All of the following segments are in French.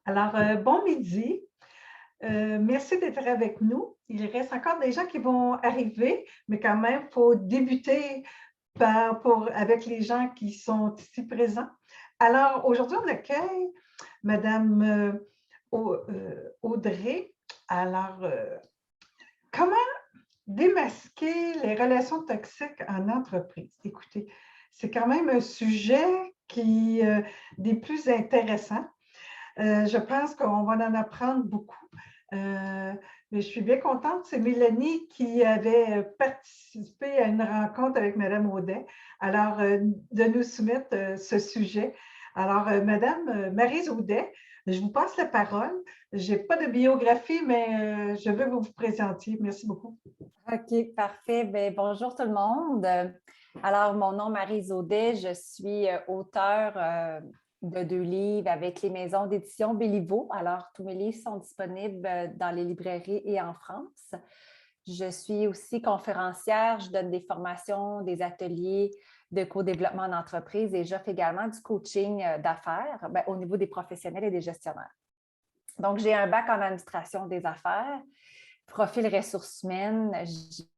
Alors, bon midi. Merci d'être avec nous. Il reste encore des gens qui vont arriver, mais quand même, il faut débuter avec les gens qui sont ici présents. Alors, aujourd'hui, on accueille Madame Audrey. Alors, comment démasquer les relations toxiques en entreprise? Écoutez, c'est quand même un sujet des plus intéressants. Je pense qu'on va en apprendre beaucoup. Mais je suis bien contente. C'est Mélanie qui avait participé à une rencontre avec Madame Audet. Alors, de nous soumettre ce sujet. Alors, Madame Maryse Audet, je vous passe la parole. Je n'ai pas de biographie, mais je veux que vous vous présentiez. Merci beaucoup. OK, parfait. Bien, bonjour tout le monde. Alors, mon nom est Marie Zaudet. Je suis auteure de 2 livres avec les maisons d'édition Béliveau. Alors, tous mes livres sont disponibles dans les librairies et en France. Je suis aussi conférencière. Je donne des formations, des ateliers de co-développement d'entreprise et j'offre également du coaching d'affaires au niveau des professionnels et des gestionnaires. Donc, j'ai un bac en administration des affaires. Profil ressources humaines,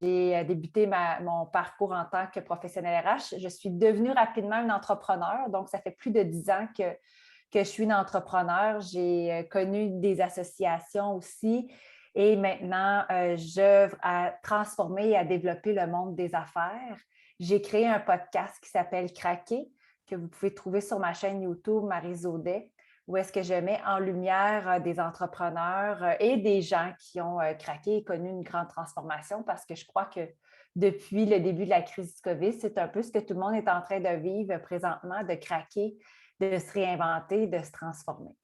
j'ai débuté mon parcours en tant que professionnelle RH. Je suis devenue rapidement une entrepreneur, donc ça fait plus de 10 ans que je suis une entrepreneur. J'ai connu des associations aussi et maintenant, j'œuvre à transformer et à développer le monde des affaires. J'ai créé un podcast qui s'appelle Craquer, que vous pouvez trouver sur ma chaîne YouTube Marie Zaudet, où est-ce que je mets en lumière des entrepreneurs et des gens qui ont craqué et connu une grande transformation parce que je crois que depuis le début de la crise du COVID, c'est un peu ce que tout le monde est en train de vivre présentement, de craquer, de se réinventer, de se transformer.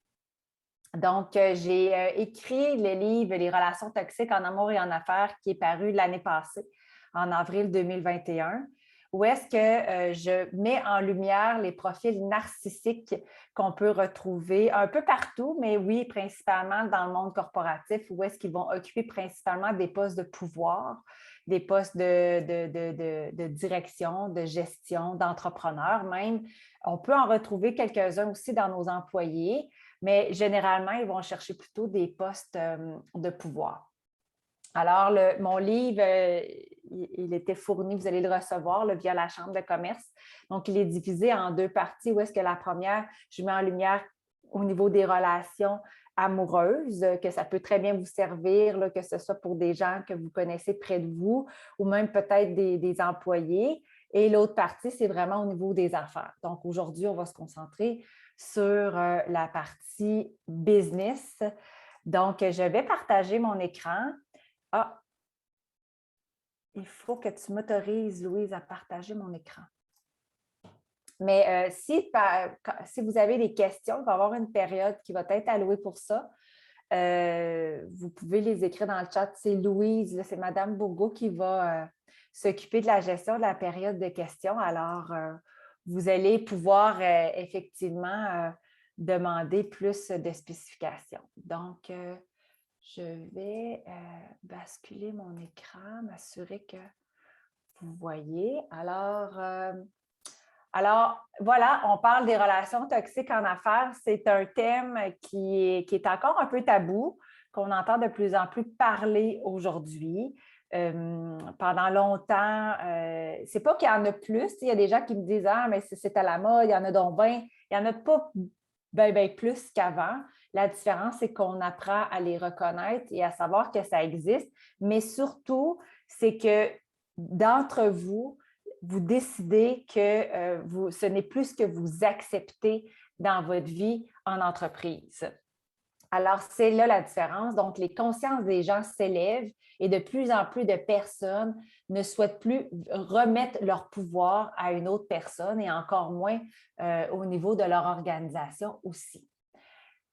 Donc, j'ai écrit le livre Les relations toxiques en amour et en affaires qui est paru l'année passée, en avril 2021, où est-ce que je mets en lumière les profils narcissiques qu'on peut retrouver un peu partout, mais oui, principalement dans le monde corporatif, où est-ce qu'ils vont occuper principalement des postes de pouvoir, des postes de direction, de gestion, d'entrepreneurs même. On peut en retrouver quelques-uns aussi dans nos employés, mais généralement, ils vont chercher plutôt des postes de pouvoir. Alors, mon livre, il était fourni, vous allez le recevoir via la Chambre de commerce. Donc, il est divisé en 2 parties, où est-ce que la première, je mets en lumière au niveau des relations amoureuses, que ça peut très bien vous servir, là, que ce soit pour des gens que vous connaissez près de vous ou même peut-être des employés. Et l'autre partie, c'est vraiment au niveau des affaires. Donc, aujourd'hui, on va se concentrer sur la partie business. Donc, je vais partager mon écran. Ah, il faut que tu m'autorises, Louise, à partager mon écran. Mais si vous avez des questions, il va y avoir une période qui va être allouée pour ça. Vous pouvez les écrire dans le chat. C'est Louise, c'est Madame Bourgault qui va s'occuper de la gestion de la période de questions. Alors, vous allez pouvoir effectivement demander plus de spécifications. Donc, je vais basculer mon écran, m'assurer que vous voyez. Alors, voilà, on parle des relations toxiques en affaires. C'est un thème qui est encore un peu tabou, qu'on entend de plus en plus parler aujourd'hui. Pendant longtemps, c'est pas qu'il y en a plus. Il y a des gens qui me disent ah, mais c'est à la mode, il y en a donc 20. Il n'y en a pas ben plus qu'avant. La différence, c'est qu'on apprend à les reconnaître et à savoir que ça existe. Mais surtout, c'est que d'entre vous, vous décidez que ce n'est plus ce que vous acceptez dans votre vie en entreprise. Alors, c'est là la différence. Donc, les consciences des gens s'élèvent et de plus en plus de personnes ne souhaitent plus remettre leur pouvoir à une autre personne et encore moins au niveau de leur organisation aussi.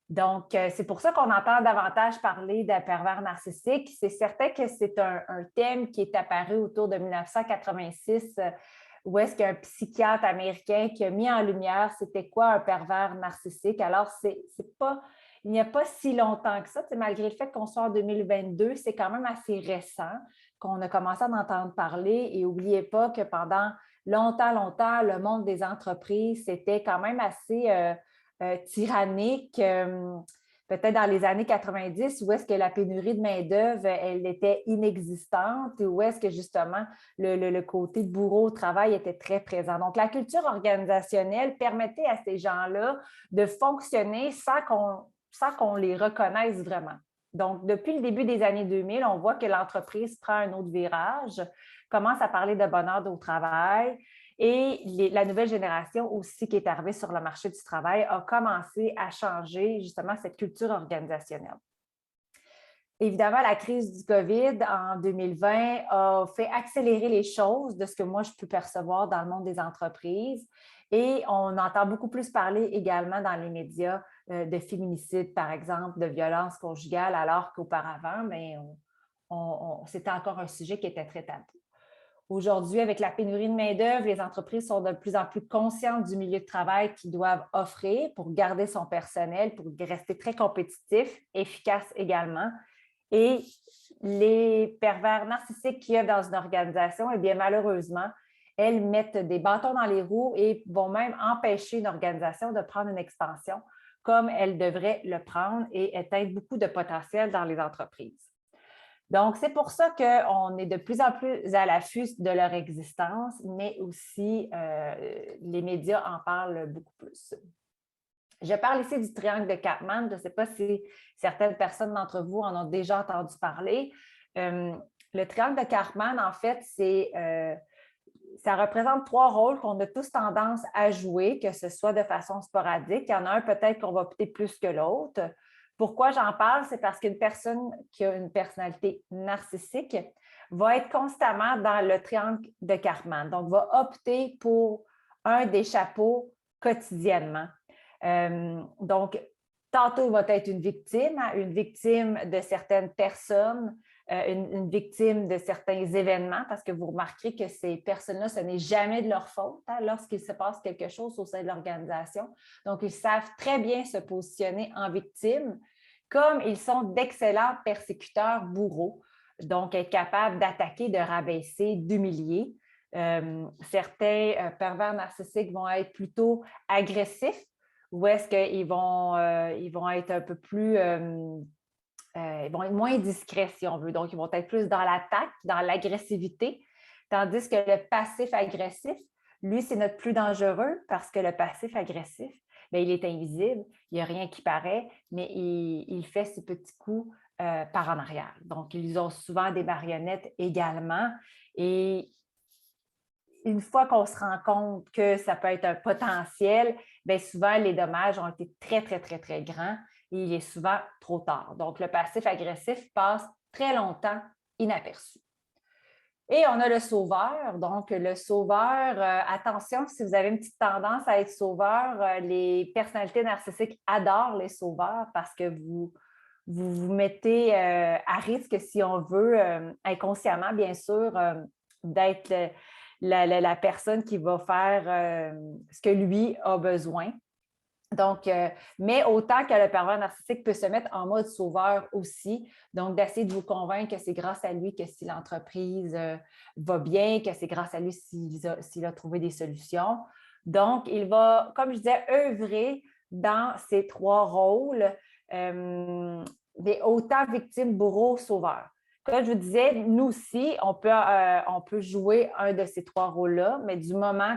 Donc, c'est pour ça qu'on entend davantage parler d'un pervers narcissique. C'est certain que c'est un thème qui est apparu autour de 1986, où est-ce qu'un psychiatre américain qui a mis en lumière c'était quoi un pervers narcissique. Alors, il n'y a pas si longtemps que ça, malgré le fait qu'on soit en 2022, c'est quand même assez récent qu'on a commencé à en entendre parler. Et n'oubliez pas que pendant longtemps, le monde des entreprises, c'était quand même assez tyrannique. peut-être dans les années 90, où est-ce que la pénurie de main-d'œuvre, elle était inexistante, où est-ce que justement le côté bourreau au travail était très présent. Donc, la culture organisationnelle permettait à ces gens-là de fonctionner sans qu'on les reconnaisse vraiment. Donc, depuis le début des années 2000, on voit que l'entreprise prend un autre virage, commence à parler de bonheur au travail, et la nouvelle génération aussi qui est arrivée sur le marché du travail a commencé à changer justement cette culture organisationnelle. Évidemment, la crise du COVID en 2020 a fait accélérer les choses de ce que moi je peux percevoir dans le monde des entreprises. Et on entend beaucoup plus parler également dans les médias de féminicide, par exemple, de violence conjugale, alors qu'auparavant, c'était encore un sujet qui était très tabou. Aujourd'hui, avec la pénurie de main-d'œuvre, les entreprises sont de plus en plus conscientes du milieu de travail qu'ils doivent offrir pour garder son personnel, pour rester très compétitif, efficace également. Et les pervers narcissiques qu'il y a dans une organisation, eh bien, malheureusement, elles mettent des bâtons dans les roues et vont même empêcher une organisation de prendre une expansion comme elle devrait le prendre et éteindre beaucoup de potentiel dans les entreprises. Donc, c'est pour ça qu'on est de plus en plus à l'affût de leur existence, mais aussi les médias en parlent beaucoup plus. Je parle ici du triangle de Karpman. Je ne sais pas si certaines personnes d'entre vous en ont déjà entendu parler. Le triangle de Karpman, en fait, ça représente 3 rôles qu'on a tous tendance à jouer, que ce soit de façon sporadique. Il y en a un peut-être qu'on va opter plus que l'autre. Pourquoi j'en parle? C'est parce qu'une personne qui a une personnalité narcissique va être constamment dans le triangle de Karpman. Donc, va opter pour un des chapeaux quotidiennement. Donc, tantôt, il va être une victime de certaines personnes, une victime de certains événements, parce que vous remarquerez que ces personnes-là, ce n'est jamais de leur faute lorsqu'il se passe quelque chose au sein de l'organisation. Donc, ils savent très bien se positionner en victime, comme ils sont d'excellents persécuteurs bourreaux, donc être capables d'attaquer, de rabaisser, d'humilier. Certains pervers narcissiques vont être plutôt agressifs, ou est-ce qu'ils vont être un peu plus... ils vont être moins discrets, si on veut. Donc, ils vont être plus dans l'attaque, dans l'agressivité, tandis que le passif agressif, lui, c'est notre plus dangereux parce que le passif agressif, bien, il est invisible, il n'y a rien qui paraît, mais il fait ses petits coups par en arrière. Donc, ils ont souvent des marionnettes également. Et une fois qu'on se rend compte que ça peut être un potentiel, bien souvent, les dommages ont été très, très, très, très grands et il est souvent trop tard. Donc, le passif agressif passe très longtemps inaperçu. Et on a le sauveur. Donc, le sauveur, attention, si vous avez une petite tendance à être sauveur, les personnalités narcissiques adorent les sauveurs parce que vous mettez à risque, si on veut, inconsciemment, bien sûr, d'être la personne qui va faire ce que lui a besoin. Donc, mais autant que le pervers narcissique peut se mettre en mode sauveur aussi, donc d'essayer de vous convaincre que c'est grâce à lui que si l'entreprise va bien, que c'est grâce à lui s'il a trouvé des solutions. Donc, il va, comme je disais, œuvrer dans ces 3 rôles, mais autant victime, bourreau, sauveur. Comme je vous disais, nous aussi, on peut jouer un de ces 3 rôles-là, mais du moment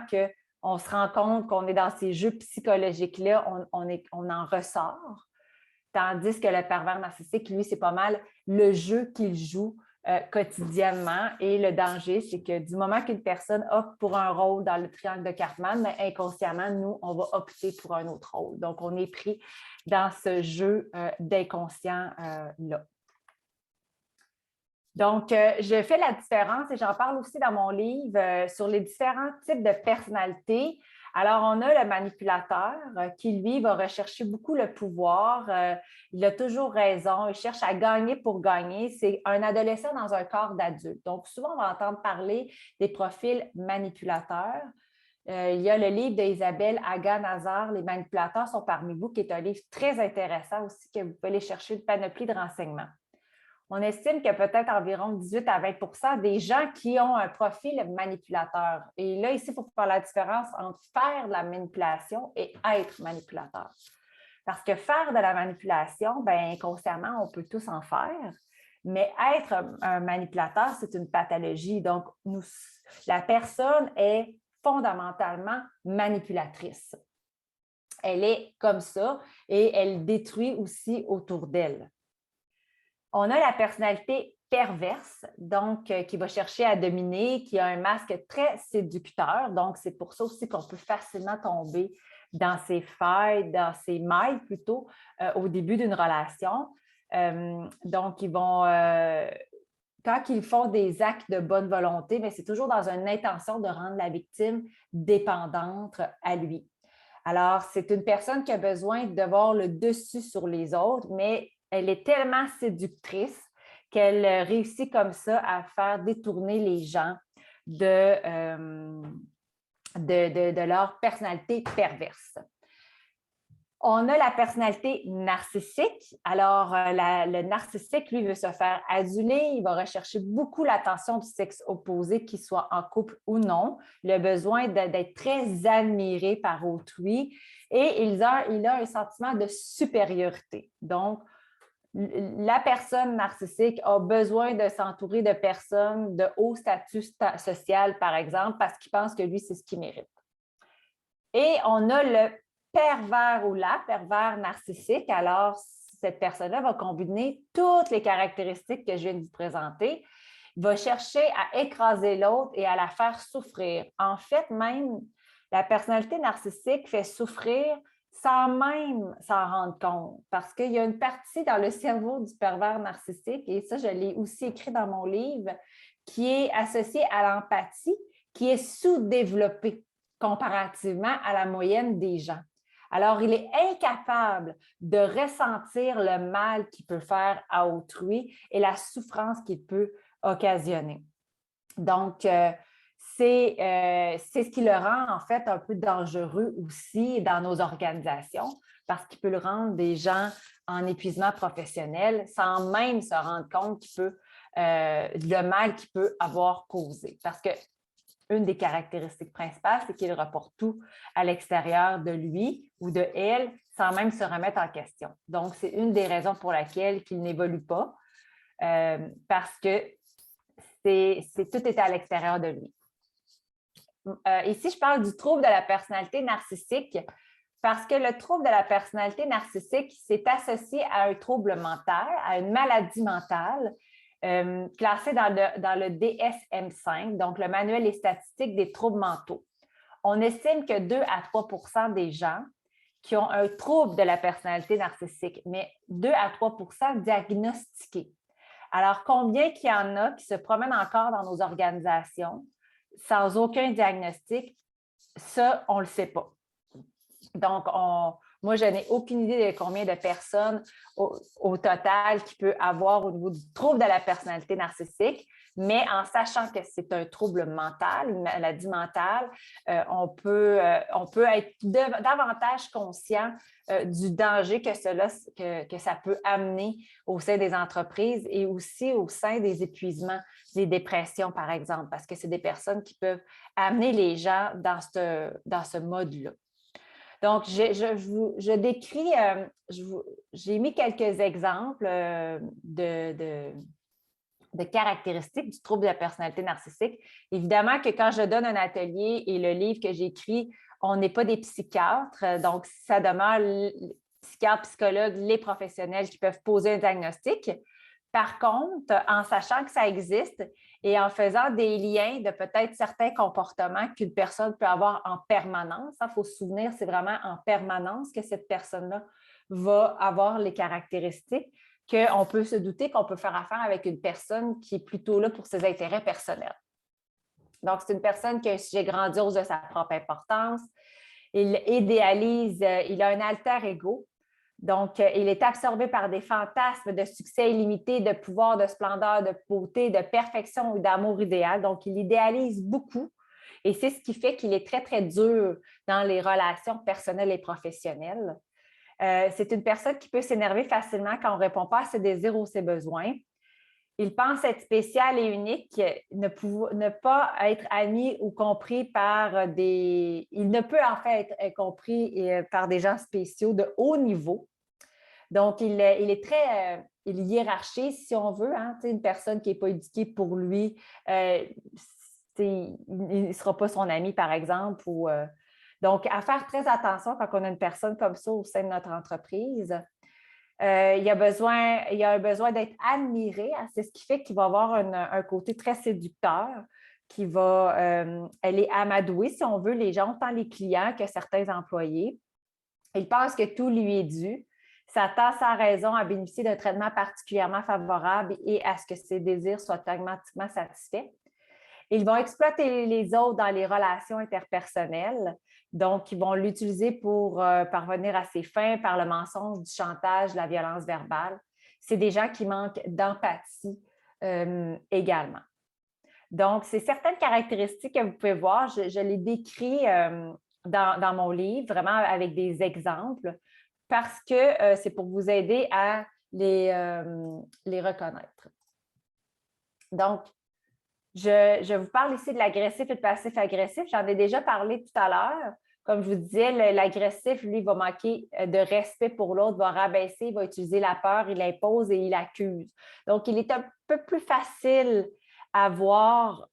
qu'on se rend compte qu'on est dans ces jeux psychologiques-là, on en ressort. Tandis que le pervers narcissique, lui, c'est pas mal le jeu qu'il joue quotidiennement. Et le danger, c'est que du moment qu'une personne opte pour un rôle dans le triangle de Karpman, mais inconsciemment, nous, on va opter pour un autre rôle. Donc, on est pris dans ce jeu d'inconscient-là. Donc, je fais la différence et j'en parle aussi dans mon livre sur les différents types de personnalités. Alors, on a le manipulateur qui, lui, va rechercher beaucoup le pouvoir. Il a toujours raison. Il cherche à gagner pour gagner. C'est un adolescent dans un corps d'adulte. Donc, souvent, on va entendre parler des profils manipulateurs. Il y a le livre d'Isabelle Aga-Nazar, Les manipulateurs sont parmi vous, qui est un livre très intéressant aussi que vous pouvez aller chercher une panoplie de renseignements. On estime que peut-être environ 18 à 20 des gens qui ont un profil manipulateur. Et là, ici, il faut faire la différence entre faire de la manipulation et être manipulateur. Parce que faire de la manipulation, bien, inconsciemment, on peut tous en faire. Mais être un manipulateur, c'est une pathologie. Donc, la personne est fondamentalement manipulatrice. Elle est comme ça et elle détruit aussi autour d'elle. On a la personnalité perverse, donc qui va chercher à dominer, qui a un masque très séducteur. Donc, c'est pour ça aussi qu'on peut facilement tomber dans ses failles, dans ses mailles plutôt, au début d'une relation. Donc, quand ils font des actes de bonne volonté, mais c'est toujours dans une intention de rendre la victime dépendante à lui. Alors, c'est une personne qui a besoin d'avoir le dessus sur les autres, mais elle est tellement séductrice qu'elle réussit comme ça à faire détourner les gens de leur personnalité perverse. On a la personnalité narcissique. Alors, le narcissique, lui, veut se faire aduler. Il va rechercher beaucoup l'attention du sexe opposé, qu'il soit en couple ou non. Il a besoin d'être très admiré par autrui et il a un sentiment de supériorité. Donc, la personne narcissique a besoin de s'entourer de personnes de haut statut social, par exemple, parce qu'il pense que lui, c'est ce qu'il mérite. Et on a le pervers ou la pervers narcissique. Alors, cette personne-là va combiner toutes les caractéristiques que je viens de vous présenter, va chercher à écraser l'autre et à la faire souffrir. En fait, même la personnalité narcissique fait souffrir sans même s'en rendre compte, parce qu'il y a une partie dans le cerveau du pervers narcissique, et ça, je l'ai aussi écrit dans mon livre, qui est associée à l'empathie, qui est sous-développée comparativement à la moyenne des gens. Alors, il est incapable de ressentir le mal qu'il peut faire à autrui et la souffrance qu'il peut occasionner. Donc, c'est ce qui le rend en fait un peu dangereux aussi dans nos organisations parce qu'il peut le rendre des gens en épuisement professionnel sans même se rendre compte le mal qu'il peut avoir causé. Parce que une des caractéristiques principales, c'est qu'il reporte tout à l'extérieur de lui ou de elle sans même se remettre en question. Donc, c'est une des raisons pour laquelle il n'évolue pas parce que tout est à l'extérieur de lui. Ici, je parle du trouble de la personnalité narcissique parce que le trouble de la personnalité narcissique, c'est associé à un trouble mental, à une maladie mentale classée dans le DSM-5, donc le manuel et statistiques des troubles mentaux. On estime que 2 à 3 des gens qui ont un trouble de la personnalité narcissique, mais 2 à 3 diagnostiqués. Alors, combien qu'il y en a qui se promènent encore dans nos organisations sans aucun diagnostic? Ça, on ne le sait pas. Donc, moi, je n'ai aucune idée de combien de personnes au total qui peut avoir au niveau du trouble de la personnalité narcissique, mais en sachant que c'est un trouble mental, une maladie mentale, on peut être davantage conscient du danger que ça peut amener au sein des entreprises et aussi au sein des épuisements, des dépressions, par exemple, parce que c'est des personnes qui peuvent amener les gens dans ce mode-là. Donc, je décris, j'ai mis quelques exemples de caractéristiques du trouble de la personnalité narcissique. Évidemment que quand je donne un atelier et le livre que j'écris, on n'est pas des psychiatres, donc ça demeure les psychiatres, psychologues, les professionnels qui peuvent poser un diagnostic. Par contre, en sachant que ça existe et en faisant des liens de peut-être certains comportements qu'une personne peut avoir en permanence, il faut se souvenir, c'est vraiment en permanence que cette personne-là va avoir les caractéristiques qu'on peut se douter qu'on peut faire affaire avec une personne qui est plutôt là pour ses intérêts personnels. Donc, c'est une personne qui a un sujet grandiose de sa propre importance. Il idéalise, il a un alter ego. Donc, il est absorbé par des fantasmes de succès illimité, de pouvoir, de splendeur, de beauté, de perfection ou d'amour idéal. Donc, il idéalise beaucoup et c'est ce qui fait qu'il est très, très dur dans les relations personnelles et professionnelles. C'est une personne qui peut s'énerver facilement quand on ne répond pas à ses désirs ou ses besoins. Il pense être spécial et unique, ne pas être admis ou compris par des... Il ne peut en fait être compris par des gens spéciaux de haut niveau. Donc, il est très il hiérarchise, si on veut. Hein? Une personne qui n'est pas éduquée pour lui, il ne sera pas son ami, par exemple. Donc, à faire très attention quand on a une personne comme ça au sein de notre entreprise. Il y a un besoin d'être admiré. Hein? C'est ce qui fait qu'il va avoir un côté très séducteur, elle est amadouée, si on veut, les gens, autant les clients que certains employés. Il pense que tout lui est dû, s'attend sans raison à bénéficier d'un traitement particulièrement favorable et à ce que ses désirs soient automatiquement satisfaits. Ils vont exploiter les autres dans les relations interpersonnelles. Donc, ils vont l'utiliser pour parvenir à ses fins par le mensonge, du chantage, la violence verbale. C'est des gens qui manquent d'empathie également. Donc, c'est certaines caractéristiques que vous pouvez voir. Je les décris dans mon livre, vraiment avec des exemples, parce que c'est pour vous aider à les reconnaître. Donc, je vous parle ici de l'agressif et le passif-agressif. J'en ai déjà parlé tout à l'heure. Comme je vous disais, l'agressif, lui, va manquer de respect pour l'autre, va rabaisser, il va utiliser la peur, il impose et il accuse. Donc, il est un peu plus facile à voir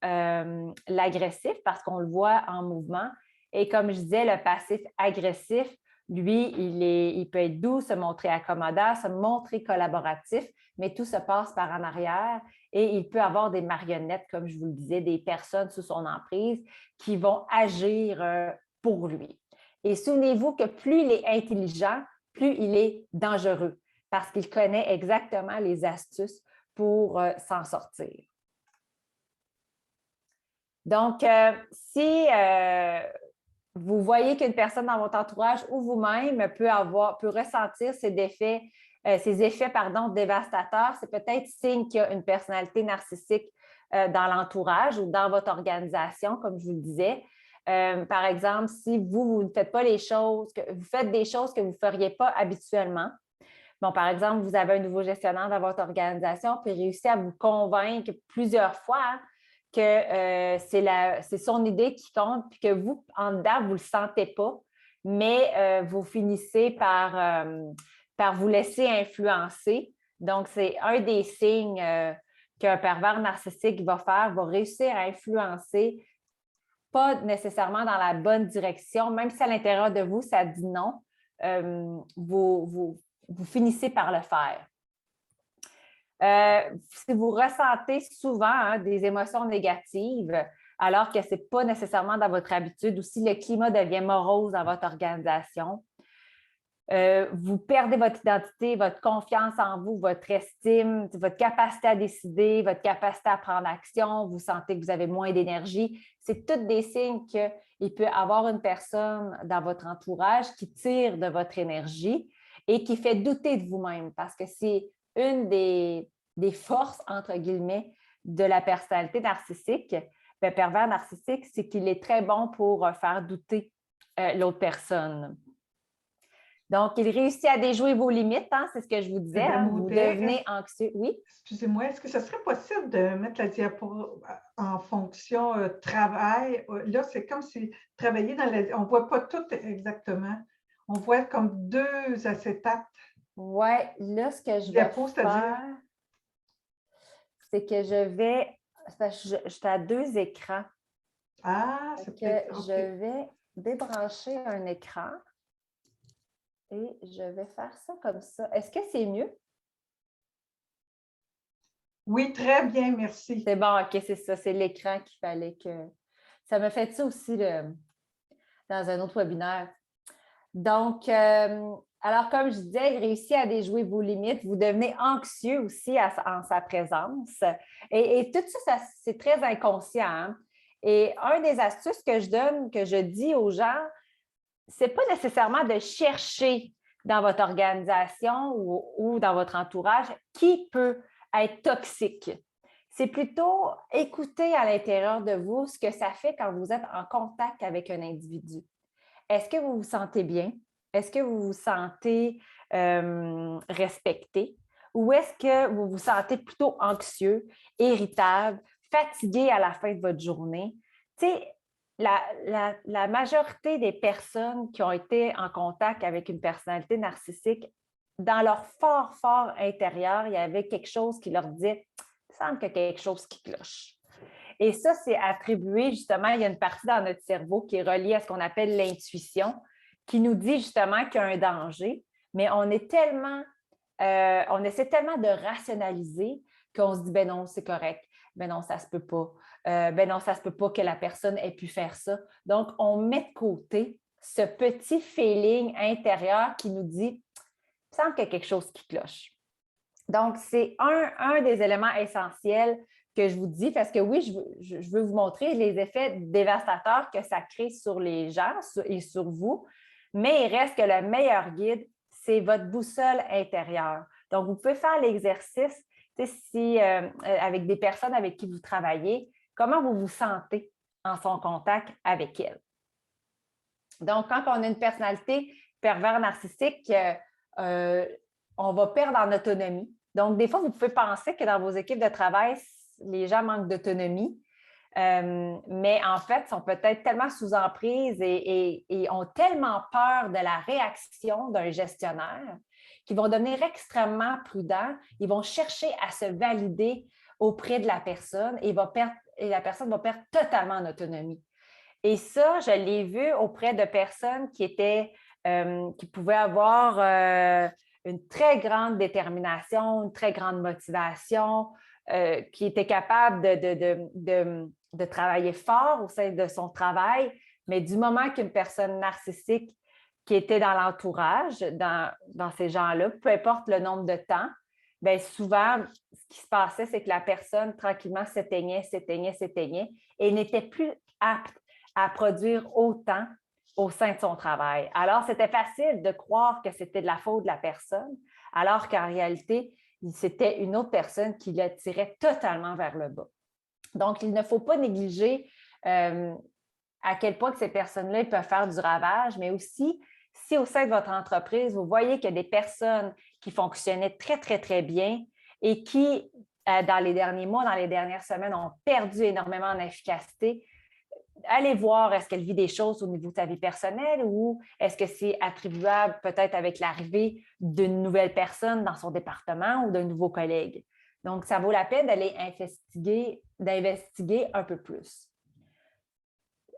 l'agressif parce qu'on le voit en mouvement. Et comme je disais, le passif-agressif, lui, il peut être doux, se montrer accommodant, se montrer collaboratif, mais tout se passe par en arrière. Et il peut avoir des marionnettes, comme je vous le disais, des personnes sous son emprise qui vont agir pour lui. Et souvenez-vous que plus il est intelligent, plus il est dangereux parce qu'il connaît exactement les astuces pour s'en sortir. Donc, si vous voyez qu'une personne dans votre entourage ou vous-même peut ressentir ces effets dévastateurs, c'est peut-être signe qu'il y a une personnalité narcissique dans l'entourage ou dans votre organisation, comme je vous le disais. Par exemple, si vous ne faites pas vous faites des choses que vous ne feriez pas habituellement. Bon, par exemple, vous avez un nouveau gestionnaire dans votre organisation, puis réussit à vous convaincre plusieurs fois que c'est son idée qui compte, puis que vous, en dedans, vous ne le sentez pas, mais vous finissez par vous laisser influencer. Donc, c'est un des signes qu'un pervers narcissique va réussir à influencer, pas nécessairement dans la bonne direction, même si à l'intérieur de vous, ça dit non, vous finissez par le faire. Si vous ressentez souvent des émotions négatives, alors que ce n'est pas nécessairement dans votre habitude, ou si le climat devient morose dans votre organisation, vous perdez votre identité, votre confiance en vous, votre estime, votre capacité à décider, votre capacité à prendre action, vous sentez que vous avez moins d'énergie. C'est tous des signes qu'il peut y avoir une personne dans votre entourage qui tire de votre énergie et qui fait douter de vous-même parce que c'est une des forces, entre guillemets, de la personnalité narcissique. Le pervers narcissique, c'est qu'il est très bon pour faire douter l'autre personne. Donc, il réussit à déjouer vos limites, hein, c'est ce que je vous disais. Hein, vous devenez anxieux. Oui? Excusez-moi, est-ce que ce serait possible de mettre la diapo en fonction travail? Là, c'est comme si travailler dans on ne voit pas tout exactement. On voit comme deux acétates. Oui, là, ce que je vais faire, c'est que je vais... Je suis à 2 écrans. Ah, c'est peut-être... Je vais débrancher un écran. Et je vais faire ça comme ça. Est-ce que c'est mieux? Oui, très bien, merci. C'est bon, OK, c'est ça. C'est l'écran qu'il fallait que... Ça me fait ça aussi dans un autre webinaire. Donc, alors, comme je disais, il réussit à déjouer vos limites. Vous devenez anxieux aussi en sa présence. Et tout ça, c'est très inconscient. Hein? Et un des astuces que je dis aux gens, c'est pas nécessairement de chercher dans votre organisation ou dans votre entourage qui peut être toxique. C'est plutôt écouter à l'intérieur de vous ce que ça fait quand vous êtes en contact avec un individu. Est-ce que vous vous sentez bien? Est-ce que vous vous sentez respecté? ou est-ce que vous vous sentez plutôt anxieux, irritable, fatigué à la fin de votre journée? Tu sais, la majorité des personnes qui ont été en contact avec une personnalité narcissique, dans leur fort, fort intérieur, il y avait quelque chose qui leur disait « il me semble qu'il y a quelque chose qui cloche ». Et ça, c'est attribué justement, il y a une partie dans notre cerveau qui est reliée à ce qu'on appelle l'intuition, qui nous dit justement qu'il y a un danger, mais on essaie tellement de rationaliser qu'on se dit, ben non, c'est correct, ben non, ça se peut pas, ben non, ça se peut pas que la personne ait pu faire ça. Donc, on met de côté ce petit feeling intérieur qui nous dit, il me semble qu'il y a quelque chose qui cloche. Donc, c'est un des éléments essentiels que je vous dis, parce que oui, je veux vous montrer les effets dévastateurs que ça crée sur les gens et sur vous, mais il reste que le meilleur guide, c'est votre boussole intérieure. Donc, vous pouvez faire l'exercice avec des personnes avec qui vous travaillez, comment vous vous sentez en son contact avec elles. Donc, quand on a une personnalité pervers narcissique, on va perdre en autonomie. Donc, des fois, vous pouvez penser que dans vos équipes de travail, les gens manquent d'autonomie, mais en fait, sont peut-être tellement sous emprise et ont tellement peur de la réaction d'un gestionnaire qu'ils vont devenir extrêmement prudents. Ils vont chercher à se valider auprès de la personne et la personne va perdre totalement en autonomie. Et ça, je l'ai vu auprès de personnes qui pouvaient avoir une très grande détermination, une très grande motivation, qui étaient capables de travailler fort au sein de son travail, mais du moment qu'une personne narcissique qui était dans l'entourage, dans ces gens-là, peu importe le nombre de temps, bien souvent, ce qui se passait, c'est que la personne, tranquillement, s'éteignait et n'était plus apte à produire autant au sein de son travail. Alors, c'était facile de croire que c'était de la faute de la personne, alors qu'en réalité, c'était une autre personne qui le tirait totalement vers le bas. Donc, il ne faut pas négliger à quel point que ces personnes-là peuvent faire du ravage, mais aussi, si au sein de votre entreprise, vous voyez qu'il y a des personnes qui fonctionnaient très, très, très bien et qui, dans les derniers mois, dans les dernières semaines, ont perdu énormément en efficacité, allez voir, est-ce qu'elle vit des choses au niveau de sa vie personnelle ou est-ce que c'est attribuable peut-être avec l'arrivée d'une nouvelle personne dans son département ou d'un nouveau collègue. Donc, ça vaut la peine d'aller d'investiguer un peu plus.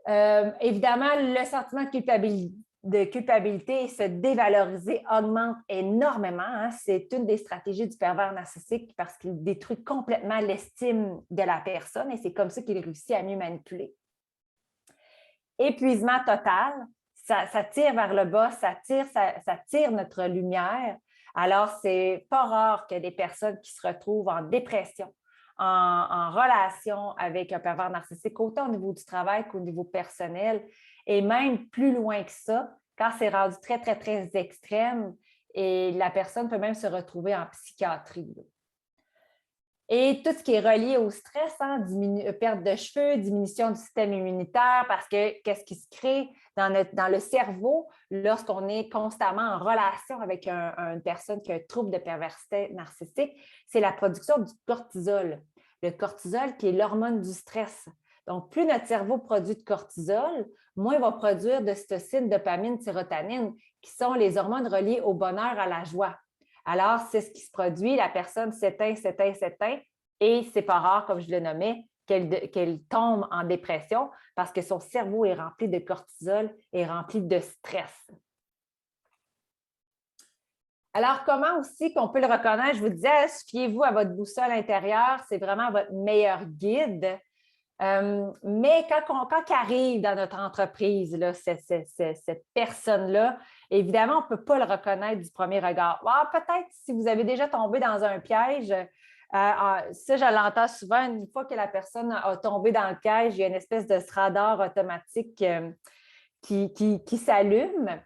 Évidemment, le sentiment de culpabilité et se dévaloriser augmente énormément. Hein. C'est une des stratégies du pervers narcissique parce qu'il détruit complètement l'estime de la personne et c'est comme ça qu'il réussit à mieux manipuler. Épuisement total, ça tire vers le bas, ça tire notre lumière. Alors, c'est pas rare que des personnes qui se retrouvent en dépression, en relation avec un pervers narcissique, autant au niveau du travail qu'au niveau personnel, et même plus loin que ça, quand c'est rendu très, très, très extrême, et la personne peut même se retrouver en psychiatrie. Et tout ce qui est relié au stress, hein, perte de cheveux, diminution du système immunitaire, parce que qu'est-ce qui se crée dans le cerveau lorsqu'on est constamment en relation avec une personne qui a un trouble de perversité narcissique, c'est la production du cortisol. Le cortisol qui est l'hormone du stress. Donc, plus notre cerveau produit de cortisol, moins il va produire d'ocytocine, dopamine, sérotonine, qui sont les hormones reliées au bonheur, à la joie. Alors, c'est ce qui se produit, la personne s'éteint, et c'est pas rare, comme je le nommais, qu'elle tombe en dépression parce que son cerveau est rempli de cortisol et rempli de stress. Alors, comment aussi qu'on peut le reconnaître? Je vous disais, fiez-vous à votre boussole intérieure, c'est vraiment votre meilleur guide. Mais quand arrive dans notre entreprise, là, cette personne-là, évidemment, on ne peut pas le reconnaître du premier regard. Peut-être si vous avez déjà tombé dans un piège, ça, je l'entends souvent, une fois que la personne a tombé dans le piège, il y a une espèce de radar automatique qui s'allume.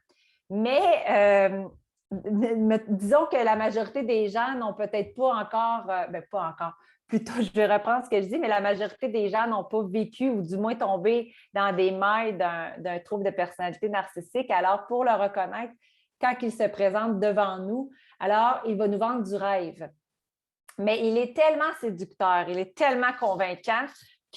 Mais disons que la majorité des gens n'ont peut-être pas encore, pas encore, plutôt je vais reprendre ce que je dis, mais la majorité des gens n'ont pas vécu ou du moins tombé dans des mailles d'un trouble de personnalité narcissique. Alors, pour le reconnaître, quand il se présente devant nous, alors il va nous vendre du rêve. Mais il est tellement séducteur, il est tellement convaincant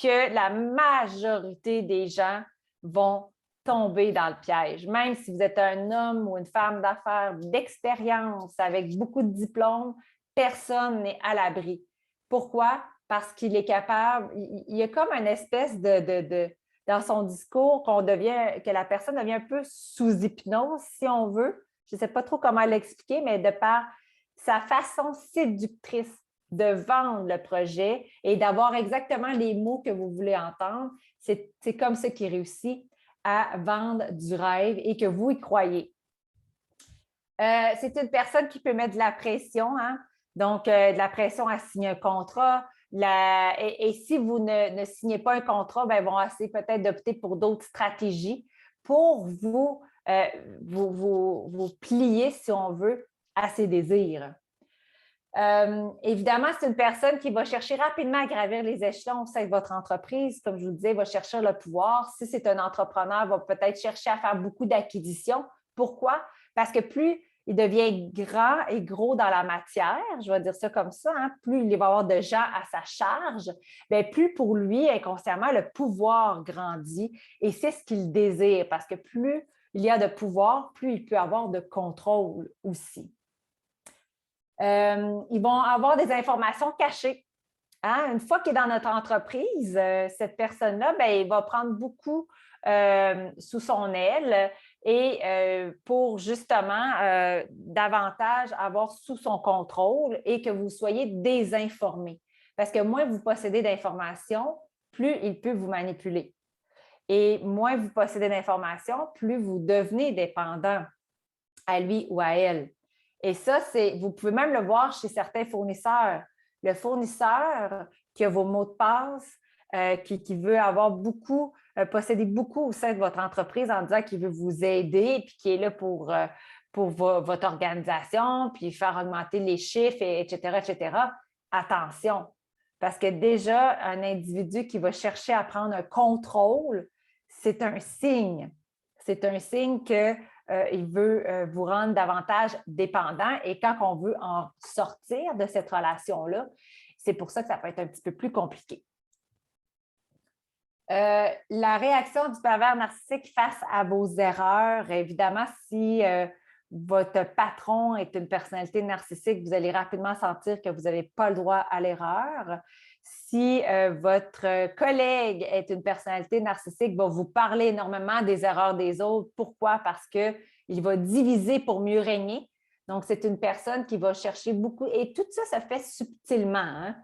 que la majorité des gens vont tomber dans le piège. Même si vous êtes un homme ou une femme d'affaires d'expérience avec beaucoup de diplômes, personne n'est à l'abri. Pourquoi? Parce qu'il est capable, il y a comme une espèce dans son discours que la personne devient un peu sous hypnose, si on veut. Je ne sais pas trop comment l'expliquer, mais de par sa façon séductrice de vendre le projet et d'avoir exactement les mots que vous voulez entendre, c'est comme ça qu'il réussit à vendre du rêve et que vous y croyez. C'est une personne qui peut mettre de la pression, hein? Donc de la pression à signer un contrat. Et si vous ne signez pas un contrat, ben, ils vont essayer peut-être d'opter pour d'autres stratégies pour vous plier, si on veut, à ses désirs. Évidemment, c'est une personne qui va chercher rapidement à gravir les échelons au sein de votre entreprise. Comme je vous disais, il va chercher le pouvoir. Si c'est un entrepreneur, il va peut-être chercher à faire beaucoup d'acquisitions. Pourquoi? Parce que plus il devient grand et gros dans la matière, je vais dire ça comme ça, hein, plus il va avoir de gens à sa charge, bien, plus pour lui, inconsciemment, le pouvoir grandit. Et c'est ce qu'il désire, parce que plus il y a de pouvoir, plus il peut avoir de contrôle aussi. Ils vont avoir des informations cachées. Hein? Une fois qu'il est dans notre entreprise, cette personne-là, bien, il va prendre beaucoup sous son aile et pour justement davantage avoir sous son contrôle et que vous soyez désinformé. Parce que moins vous possédez d'informations, plus il peut vous manipuler. Et moins vous possédez d'informations, plus vous devenez dépendant à lui ou à elle. Et ça, vous pouvez même le voir chez certains fournisseurs. Le fournisseur qui a vos mots de passe, qui veut avoir beaucoup, posséder beaucoup au sein de votre entreprise en disant qu'il veut vous aider, puis qui est là pour votre organisation, puis faire augmenter les chiffres, etc., etc. Attention, parce que déjà, un individu qui va chercher à prendre un contrôle, c'est un signe. C'est un signe que il veut vous rendre davantage dépendant et quand on veut en sortir de cette relation-là, c'est pour ça que ça peut être un petit peu plus compliqué. La réaction du pervers narcissique face à vos erreurs, évidemment, si votre patron est une personnalité narcissique, vous allez rapidement sentir que vous n'avez pas le droit à l'erreur. Si votre collègue est une personnalité narcissique, va vous parler énormément des erreurs des autres. Pourquoi? Parce qu'il va diviser pour mieux régner. Donc, c'est une personne qui va chercher beaucoup. Et tout ça se fait subtilement. Hein?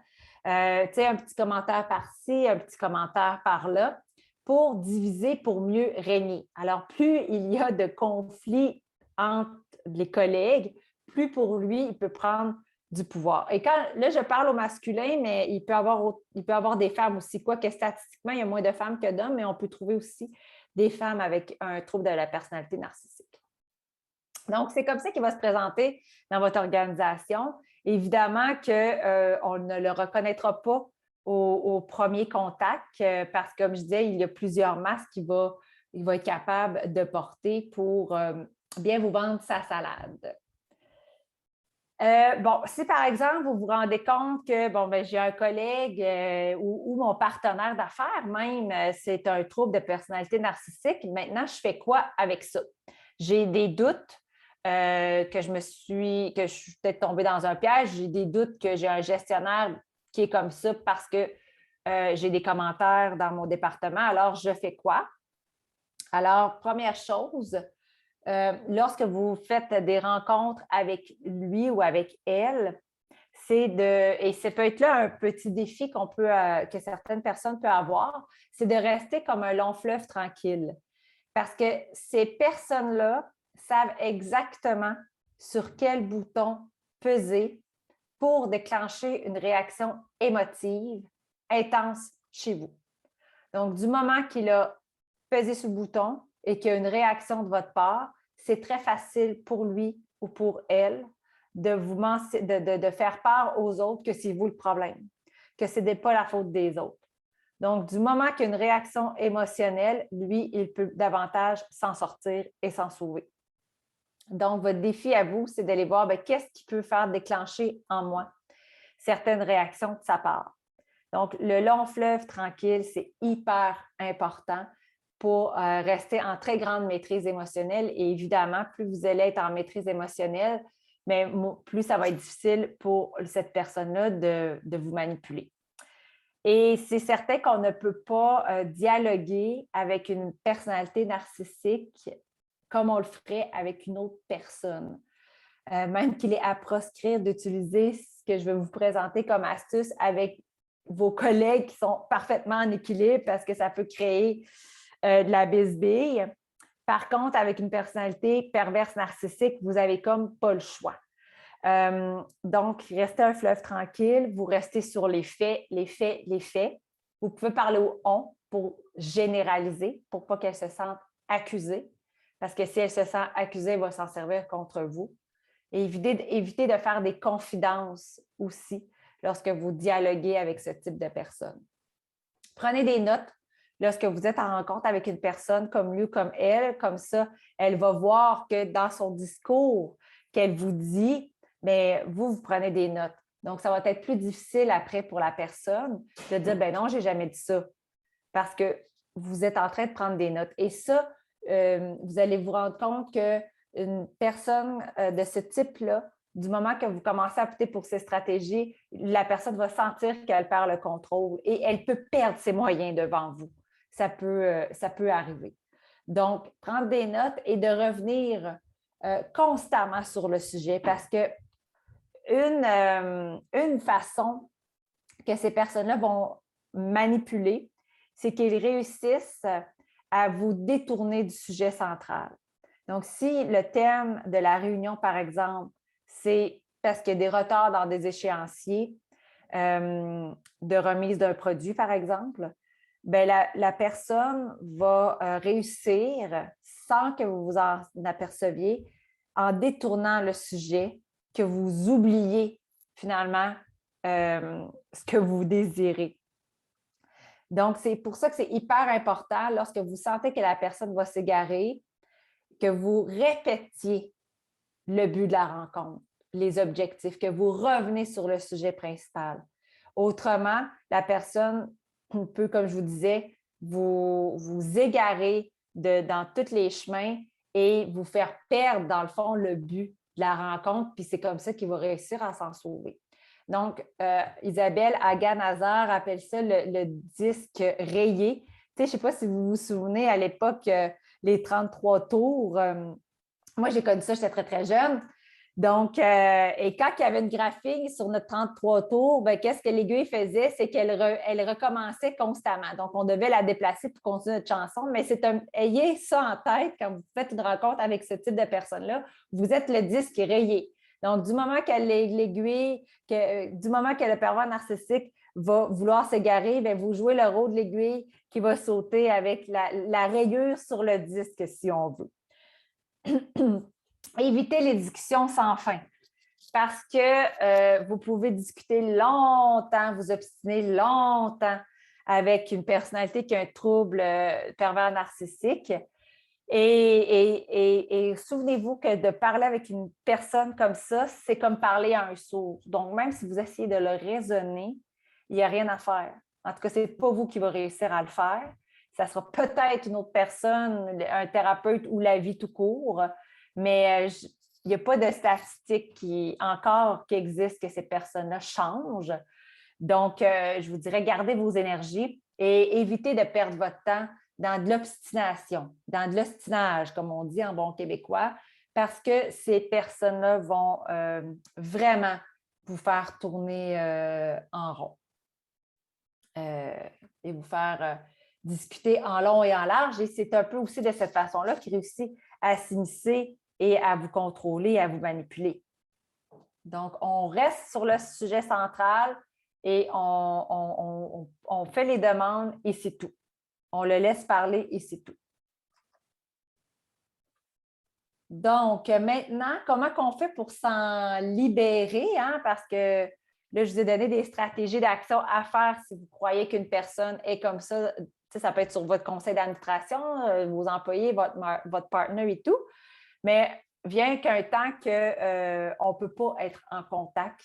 Un petit commentaire par-ci, un petit commentaire par-là, pour diviser pour mieux régner. Alors, plus il y a de conflits entre les collègues, plus pour lui, il peut prendre du pouvoir. Et là, je parle au masculin, mais il peut avoir des femmes aussi. Quoique statistiquement, il y a moins de femmes que d'hommes, mais on peut trouver aussi des femmes avec un trouble de la personnalité narcissique. Donc, c'est comme ça qu'il va se présenter dans votre organisation. Évidemment qu'on ne le reconnaîtra pas au premier contact parce que, comme je disais, il y a plusieurs masques qu'il va être capable de porter pour bien vous vendre sa salade. Si par exemple, vous vous rendez compte que j'ai un collègue ou mon partenaire d'affaires même, c'est un trouble de personnalité narcissique, maintenant, je fais quoi avec ça? J'ai des doutes que je suis peut-être tombée dans un piège, j'ai des doutes que j'ai un gestionnaire qui est comme ça parce que j'ai des commentaires dans mon département, alors je fais quoi? Alors, première chose, lorsque vous faites des rencontres avec lui ou avec elle, et ça peut être là un petit défi que certaines personnes peuvent avoir, c'est de rester comme un long fleuve tranquille. Parce que ces personnes-là savent exactement sur quel bouton peser pour déclencher une réaction émotive intense chez vous. Donc, du moment qu'il a pesé sur le bouton et qu'il y a une réaction de votre part, c'est très facile pour lui ou pour elle de faire part aux autres que c'est vous le problème, que ce n'est pas la faute des autres. Donc, du moment qu'il y a une réaction émotionnelle, lui, il peut davantage s'en sortir et s'en sauver. Donc, votre défi à vous, c'est d'aller voir qu'est-ce qui peut faire déclencher en moi certaines réactions de sa part. Donc, le long fleuve tranquille, c'est hyper important pour rester en très grande maîtrise émotionnelle. Et évidemment, plus vous allez être en maîtrise émotionnelle, mais plus ça va être difficile pour cette personne-là de vous manipuler. Et c'est certain qu'on ne peut pas dialoguer avec une personnalité narcissique comme on le ferait avec une autre personne. Même qu'il est à proscrire d'utiliser ce que je vais vous présenter comme astuce avec vos collègues qui sont parfaitement en équilibre parce que ça peut créer de la bisbille. Par contre, avec une personnalité perverse narcissique, vous n'avez comme pas le choix. Donc, restez un fleuve tranquille, vous restez sur les faits, les faits, les faits. Vous pouvez parler au « on » pour généraliser, pour pas qu'elle se sente accusée, parce que si elle se sent accusée, elle va s'en servir contre vous. Et évitez de faire des confidences aussi lorsque vous dialoguez avec ce type de personne. Prenez des notes lorsque vous êtes en rencontre avec une personne comme lui ou comme elle. Comme ça, elle va voir que dans son discours qu'elle vous dit, mais vous prenez des notes. Donc, ça va être plus difficile après pour la personne de dire, ben non, je n'ai jamais dit ça, parce que vous êtes en train de prendre des notes. Et ça, vous allez vous rendre compte qu'une personne de ce type-là, du moment que vous commencez à opter pour ces stratégies, la personne va sentir qu'elle perd le contrôle et elle peut perdre ses moyens devant vous. Ça peut arriver. Donc, prendre des notes et de revenir constamment sur le sujet parce que une façon que ces personnes-là vont manipuler, c'est qu'ils réussissent à vous détourner du sujet central. Donc, si le thème de la réunion, par exemple, c'est parce qu'il y a des retards dans des échéanciers de remise d'un produit, par exemple, bien, la personne va réussir, sans que vous vous en aperceviez, en détournant le sujet, que vous oubliez finalement ce que vous désirez. Donc, c'est pour ça que c'est hyper important lorsque vous sentez que la personne va s'égarer, que vous répétiez le but de la rencontre, les objectifs, que vous revenez sur le sujet principal. Autrement, la personne peut, comme je vous disais, vous égarer dans tous les chemins et vous faire perdre, dans le fond, le but de la rencontre, puis c'est comme ça qu'il va réussir à s'en sauver. Donc, Isabelle Haga-Nazar appelle ça le disque rayé. Tu sais, je ne sais pas si vous vous souvenez, à l'époque, les 33 tours, moi, j'ai connu ça, j'étais très, très jeune. Donc, et quand il y avait une graphine sur notre 33 tours, ben, qu'est-ce que l'aiguille faisait? C'est qu'elle recommençait constamment. Donc, on devait la déplacer pour continuer notre chanson, mais ayez ça en tête quand vous faites une rencontre avec ce type de personne-là. Vous êtes le disque rayé. Donc, du moment que l'aiguille, du moment que le pervers narcissique va vouloir s'égarer, bien, vous jouez le rôle de l'aiguille qui va sauter avec la rayure sur le disque, si on veut. Évitez les discussions sans fin parce que vous pouvez discuter longtemps, vous obstiner longtemps avec une personnalité qui a un trouble pervers narcissique. Et souvenez-vous que de parler avec une personne comme ça, c'est comme parler à un sourd. Donc, même si vous essayez de le raisonner, il n'y a rien à faire. En tout cas, ce n'est pas vous qui va réussir à le faire. Ça sera peut-être une autre personne, un thérapeute ou la vie tout court, mais il n'y a pas de statistique qui existe que ces personnes-là changent. Donc, je vous dirais, gardez vos énergies et évitez de perdre votre temps dans de l'obstination, dans de l'ostinage, comme on dit en bon québécois, parce que ces personnes-là vont vraiment vous faire tourner en rond et vous faire discuter en long et en large. Et c'est un peu aussi de cette façon-là qu'il réussit à s'immiscer et à vous contrôler, à vous manipuler. Donc, on reste sur le sujet central et on fait les demandes et c'est tout. On le laisse parler et c'est tout. Donc, maintenant, comment on fait pour s'en libérer? Hein? Parce que là, je vous ai donné des stratégies d'action à faire si vous croyez qu'une personne est comme ça. Ça peut être sur votre conseil d'administration, vos employés, votre partenaire et tout. Mais vient qu'un temps qu'on ne peut pas être en contact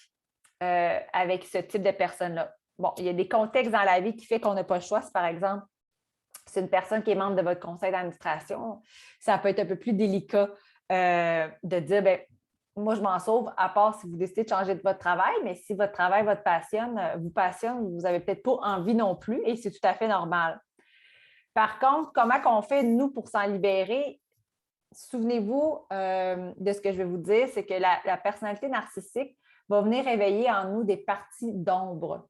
avec ce type de personne-là. Bon, il y a des contextes dans la vie qui font qu'on n'a pas le choix. Si, par exemple, c'est une personne qui est membre de votre conseil d'administration, ça peut être un peu plus délicat de dire, bien, moi, je m'en sauve, à part si vous décidez de changer de votre travail, mais si votre travail vous passionne, vous n'avez peut-être pas envie non plus et c'est tout à fait normal. Par contre, comment on fait, nous, pour s'en libérer? Souvenez-vous de ce que je vais vous dire, c'est que la personnalité narcissique va venir réveiller en nous des parties d'ombre.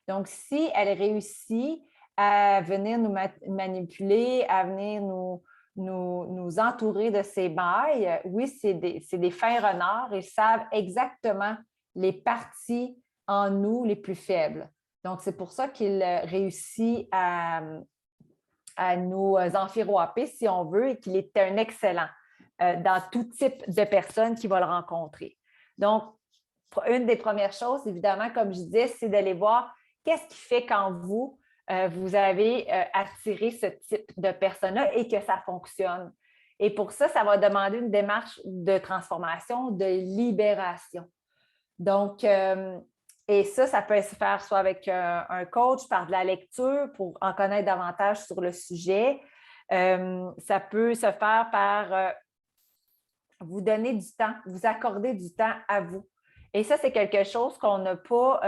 Donc, si elle réussit à venir nous manipuler, à venir nous entourer de ses mailles, oui, c'est des fins renards. Ils savent exactement les parties en nous les plus faibles. Donc, c'est pour ça qu'il réussit à nous enfiroiper, si on veut, et qu'il est un excellent dans tout type de personnes qui va le rencontrer. Donc, une des premières choses, évidemment, comme je disais, c'est d'aller voir qu'est-ce qui fait qu'en vous, vous avez attiré ce type de personne-là et que ça fonctionne. Et pour ça, ça va demander une démarche de transformation, de libération. Donc, et ça peut se faire soit avec un coach, par de la lecture pour en connaître davantage sur le sujet. Ça peut se faire par vous donner du temps, vous accorder du temps à vous. Et ça, c'est quelque chose qu'on n'a pas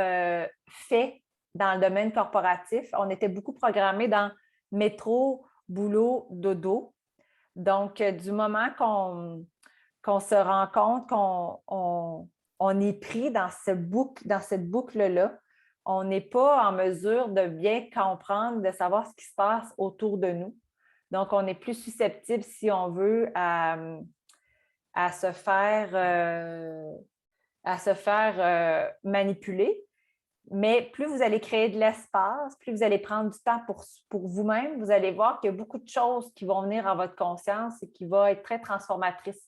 fait dans le domaine corporatif. On était beaucoup programmés dans métro, boulot, dodo. Donc, du moment qu'on se rend compte qu'on est pris dans cette boucle-là, on n'est pas en mesure de bien comprendre, de savoir ce qui se passe autour de nous. Donc, on est plus susceptible, si on veut, à se faire manipuler. Mais plus vous allez créer de l'espace, plus vous allez prendre du temps pour vous-même, vous allez voir qu'il y a beaucoup de choses qui vont venir en votre conscience et qui vont être très transformatrices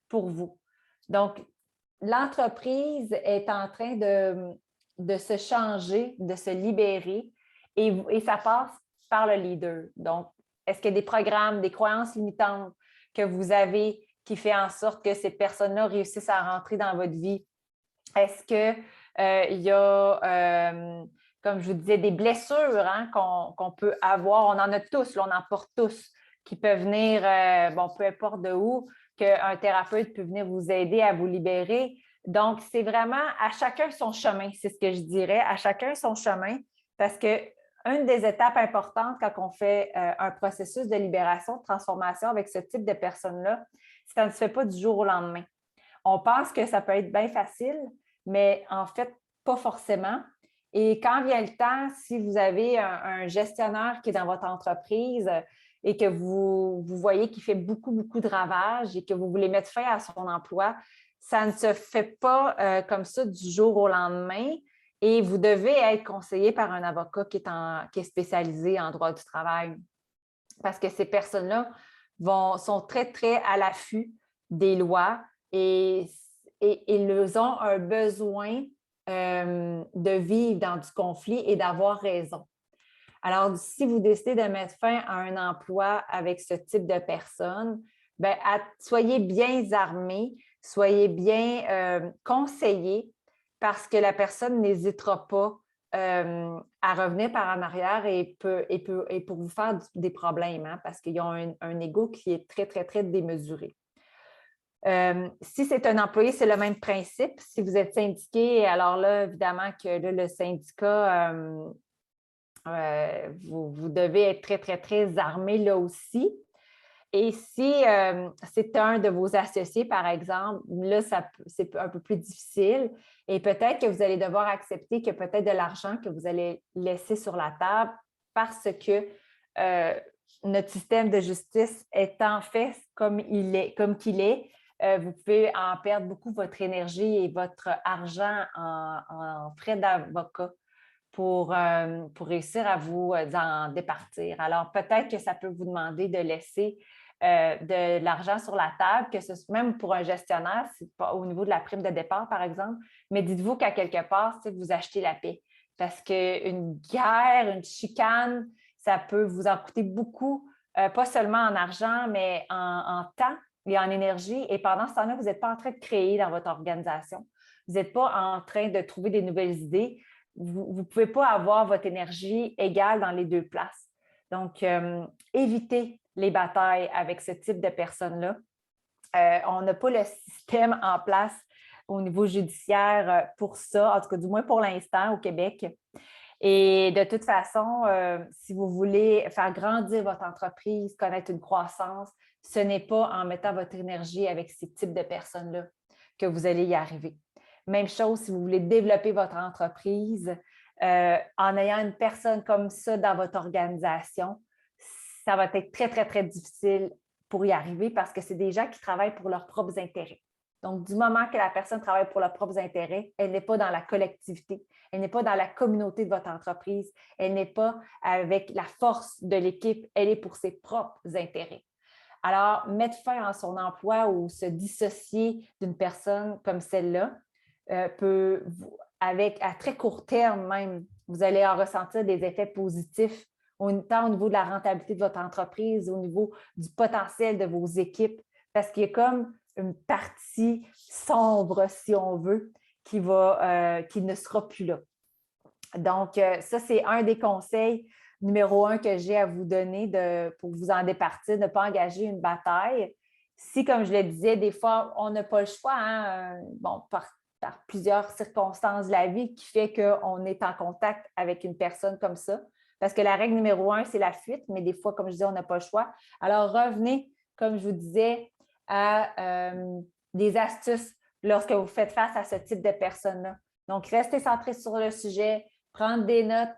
pour vous. Donc, l'entreprise est en train de se changer, de se libérer et ça passe par le leader. Donc, est-ce qu'il y a des programmes, des croyances limitantes que vous avez qui fait en sorte que ces personnes-là réussissent à rentrer dans votre vie? Est-ce qu'il y a, comme je vous disais, des blessures qu'on peut avoir? On en a tous, là, on en porte tous, qui peuvent venir, peu importe de où, qu'un thérapeute peut venir vous aider à vous libérer. Donc, c'est vraiment à chacun son chemin, c'est ce que je dirais, à chacun son chemin, parce qu'une des étapes importantes quand on fait un processus de libération, de transformation avec ce type de personnes-là, ça ne se fait pas du jour au lendemain. On pense que ça peut être bien facile, mais en fait, pas forcément. Et quand vient le temps, si vous avez un gestionnaire qui est dans votre entreprise et que vous voyez qu'il fait beaucoup, beaucoup de ravages et que vous voulez mettre fin à son emploi, ça ne se fait pas comme ça du jour au lendemain et vous devez être conseillé par un avocat qui est spécialisé en droit du travail parce que ces personnes-là sont très, très à l'affût des lois et ils ont un besoin de vivre dans du conflit et d'avoir raison. Alors, si vous décidez de mettre fin à un emploi avec ce type de personnes, bien, soyez bien armés, soyez bien conseillés parce que la personne n'hésitera pas à revenir par en arrière et pour vous faire des problèmes parce qu'ils ont un ego qui est très, très, très démesuré. Si c'est un employé, c'est le même principe. Si vous êtes syndiqué, alors là, évidemment que là, le syndicat, vous devez être très, très, très armé là aussi. Et si c'est un de vos associés, par exemple, là, c'est un peu plus difficile. Et peut-être que vous allez devoir accepter qu'il y a peut-être de l'argent que vous allez laisser sur la table parce que notre système de justice étant fait comme qu'il est, vous pouvez en perdre beaucoup votre énergie et votre argent en frais d'avocat pour réussir à vous en départir. Alors, peut-être que ça peut vous demander de laisser de l'argent sur la table, que ce soit même pour un gestionnaire, c'est pas au niveau de la prime de départ, par exemple, mais dites-vous qu'à quelque part, c'est que vous achetez la paix. Parce qu'une guerre, une chicane, ça peut vous en coûter beaucoup, pas seulement en argent, mais en temps et en énergie. Et pendant ce temps-là, vous n'êtes pas en train de créer dans votre organisation. Vous n'êtes pas en train de trouver des nouvelles idées. Vous ne pouvez pas avoir votre énergie égale dans les deux places. Donc, évitez les batailles avec ce type de personnes-là. On n'a pas le système en place au niveau judiciaire pour ça, en tout cas du moins pour l'instant au Québec. Et de toute façon, si vous voulez faire grandir votre entreprise, connaître une croissance, ce n'est pas en mettant votre énergie avec ces types de personnes-là que vous allez y arriver. Même chose si vous voulez développer votre entreprise, en ayant une personne comme ça dans votre organisation, ça va être très, très, très difficile pour y arriver parce que c'est des gens qui travaillent pour leurs propres intérêts. Donc, du moment que la personne travaille pour leurs propres intérêts, elle n'est pas dans la collectivité, elle n'est pas dans la communauté de votre entreprise, elle n'est pas avec la force de l'équipe, elle est pour ses propres intérêts. Alors, mettre fin à son emploi ou se dissocier d'une personne comme celle-là peut, à très court terme même, vous allez en ressentir des effets positifs, tant au niveau de la rentabilité de votre entreprise, au niveau du potentiel de vos équipes, parce qu'il y a comme une partie sombre, si on veut, qui ne sera plus là. Donc, ça, c'est un des conseils numéro 1 que j'ai à vous donner pour vous en départir, ne pas engager une bataille. Si, comme je le disais, des fois, on n'a pas le choix, hein, par plusieurs circonstances de la vie qui fait qu'on est en contact avec une personne comme ça. Parce que la règle numéro 1, c'est la fuite, mais des fois, comme je disais, on n'a pas le choix. Alors, revenez, comme je vous disais, à des astuces lorsque vous faites face à ce type de personnes-là. Donc, restez centré sur le sujet, prendre des notes,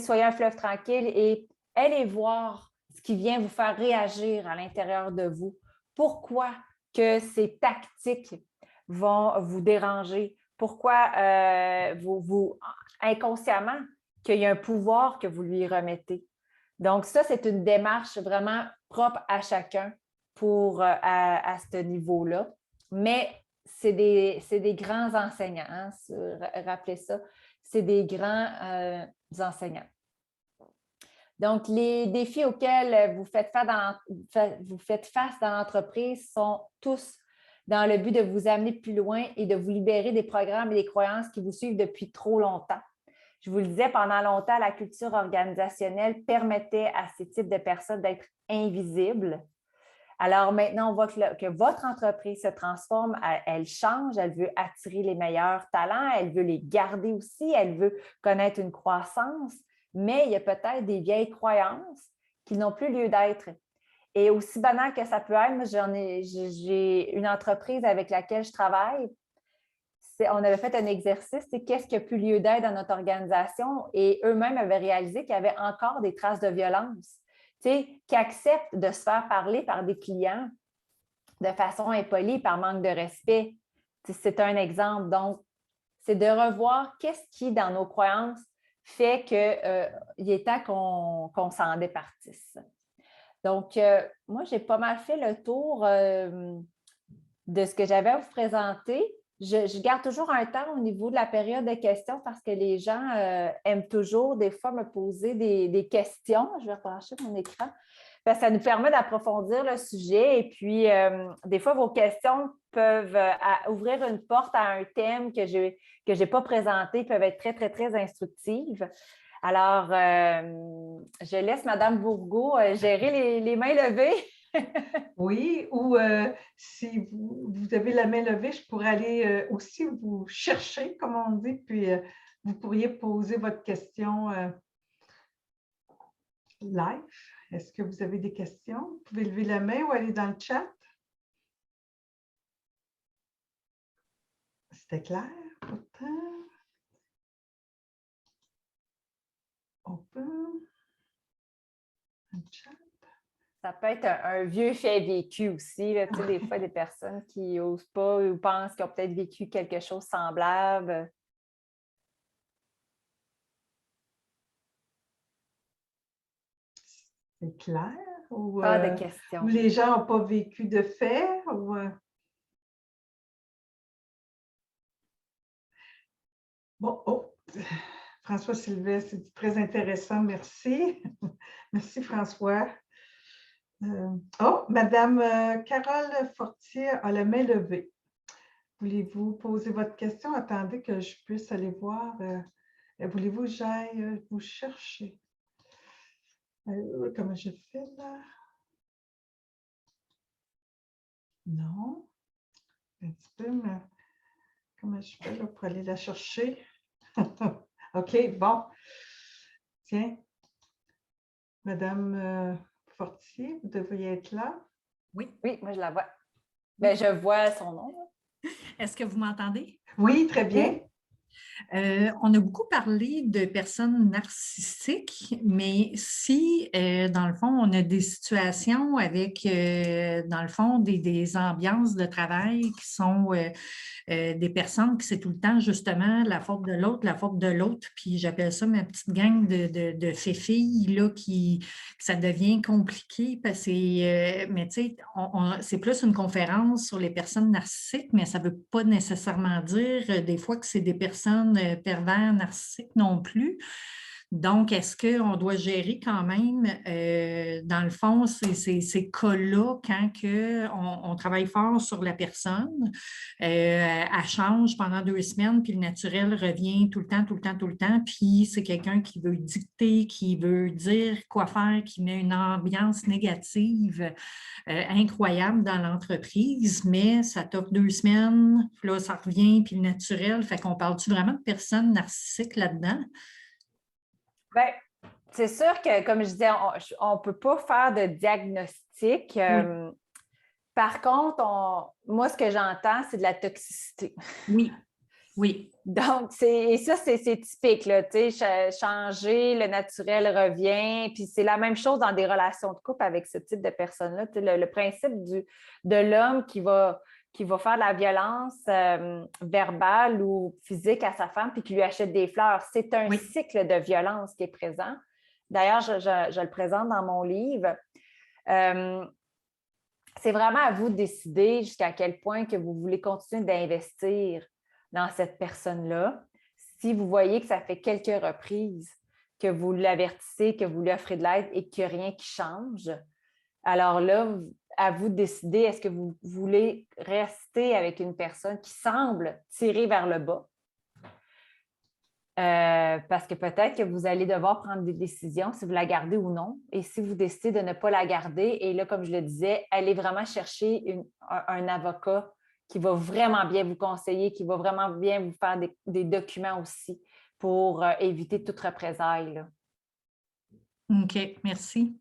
soyez un fleuve tranquille et allez voir ce qui vient vous faire réagir à l'intérieur de vous. Pourquoi que ces tactiques vont vous déranger? Pourquoi vous inconsciemment, qu'il y a un pouvoir que vous lui remettez? Donc, ça, c'est une démarche vraiment propre à chacun à ce niveau-là. Mais c'est des grands enseignants, hein, rappelez ça. C'est des grands enseignants. Donc, les défis auxquels vous faites face dans l'entreprise sont tous dans le but de vous amener plus loin et de vous libérer des programmes et des croyances qui vous suivent depuis trop longtemps. Je vous le disais, pendant longtemps, la culture organisationnelle permettait à ces types de personnes d'être invisibles. Alors maintenant, on voit que votre entreprise se transforme, elle change, elle veut attirer les meilleurs talents, elle veut les garder aussi, elle veut connaître une croissance, mais il y a peut-être des vieilles croyances qui n'ont plus lieu d'être. Et aussi banal que ça peut être, moi, j'ai une entreprise avec laquelle je travaille. On avait fait un exercice, c'est qu'est-ce qui n'a plus lieu d'être dans notre organisation et eux-mêmes avaient réalisé qu'il y avait encore des traces de violence. Qui acceptent de se faire parler par des clients de façon impolie, par manque de respect. C'est un exemple. Donc, c'est de revoir qu'est-ce qui, dans nos croyances, fait qu'il est temps qu'on s'en départisse. Donc, moi, j'ai pas mal fait le tour de ce que j'avais à vous présenter. Je garde toujours un temps au niveau de la période de questions parce que les gens aiment toujours des fois me poser des questions. Je vais brancher mon écran. Parce que ça nous permet d'approfondir le sujet et puis des fois, vos questions peuvent ouvrir une porte à un thème que je n'ai pas présenté, peuvent être très, très, très instructives. Alors, je laisse Mme Bourgault gérer les mains levées. Oui, ou si vous avez la main levée, je pourrais aller aussi vous chercher, comme on dit, puis vous pourriez poser votre question live. Est-ce que vous avez des questions? Vous pouvez lever la main ou aller dans le chat. C'était clair, pourtant. On peut. Un chat. Ça peut être un vieux fait vécu aussi. Là, des fois, des personnes qui n'osent pas ou pensent qu'ils ont peut-être vécu quelque chose de semblable. C'est clair? Ou, Pas de questions. ou les gens n'ont pas vécu de fait? Ou, Bon, oh, François Sylvestre, c'est très intéressant. Merci. Merci, François. Oh, Madame Carole Fortier a la main levée. Voulez-vous poser votre question? Attendez que je puisse aller voir. Voulez-vous que j'aille vous chercher? Comment je fais là? Non. Un petit peu, mais comment je fais là pour aller la chercher? OK, bon. Tiens. Madame Fortier, vous devriez être là. Oui. Oui, moi, je la vois. Ben, je vois son nom. Est-ce que vous m'entendez? Oui, très bien. On a beaucoup parlé de personnes narcissiques, mais si, dans le fond, on a des situations avec, dans le fond, des ambiances de travail qui sont des personnes qui c'est tout le temps, justement, la faute de l'autre, puis j'appelle ça ma petite gang de filles, là, que ça devient compliqué, parce que, mais tu sais, c'est plus une conférence sur les personnes narcissiques, mais ça ne veut pas nécessairement dire des fois que c'est des personnes pervers narcissiques non plus. Donc, est-ce qu'on doit gérer quand même, dans le fond, ces cas-là, quand on travaille fort sur la personne, elle change pendant 2 semaines, puis le naturel revient tout le temps, puis c'est quelqu'un qui veut dicter, qui veut dire quoi faire, qui met une ambiance négative incroyable dans l'entreprise, mais ça t'offre 2 semaines, puis là, ça revient, puis le naturel, fait qu'on parle-tu vraiment de personnes narcissiques là-dedans? Bien, c'est sûr que, comme je disais, on ne peut pas faire de diagnostic. Par contre, moi, ce que j'entends, c'est de la toxicité. Oui, oui. Donc, c'est typique, là, tu sais, changer, le naturel revient, puis c'est la même chose dans des relations de couple avec ce type de personnes-là. Tu sais, le principe de l'homme qui va faire de la violence verbale ou physique à sa femme puis qui lui achète des fleurs, c'est un cycle de violence qui est présent. D'ailleurs, je le présente dans mon livre. C'est vraiment à vous de décider jusqu'à quel point que vous voulez continuer d'investir dans cette personne-là. Si vous voyez que ça fait quelques reprises que vous l'avertissez, que vous lui offrez de l'aide et qu'il n'y a rien qui change, alors là, à vous de décider, est-ce que vous voulez rester avec une personne qui semble tirer vers le bas? Parce que peut-être que vous allez devoir prendre des décisions si vous la gardez ou non. Et si vous décidez de ne pas la garder, et là, comme je le disais, allez vraiment chercher un avocat qui va vraiment bien vous conseiller, qui va vraiment bien vous faire des documents aussi pour éviter toute représaille, là. OK, merci.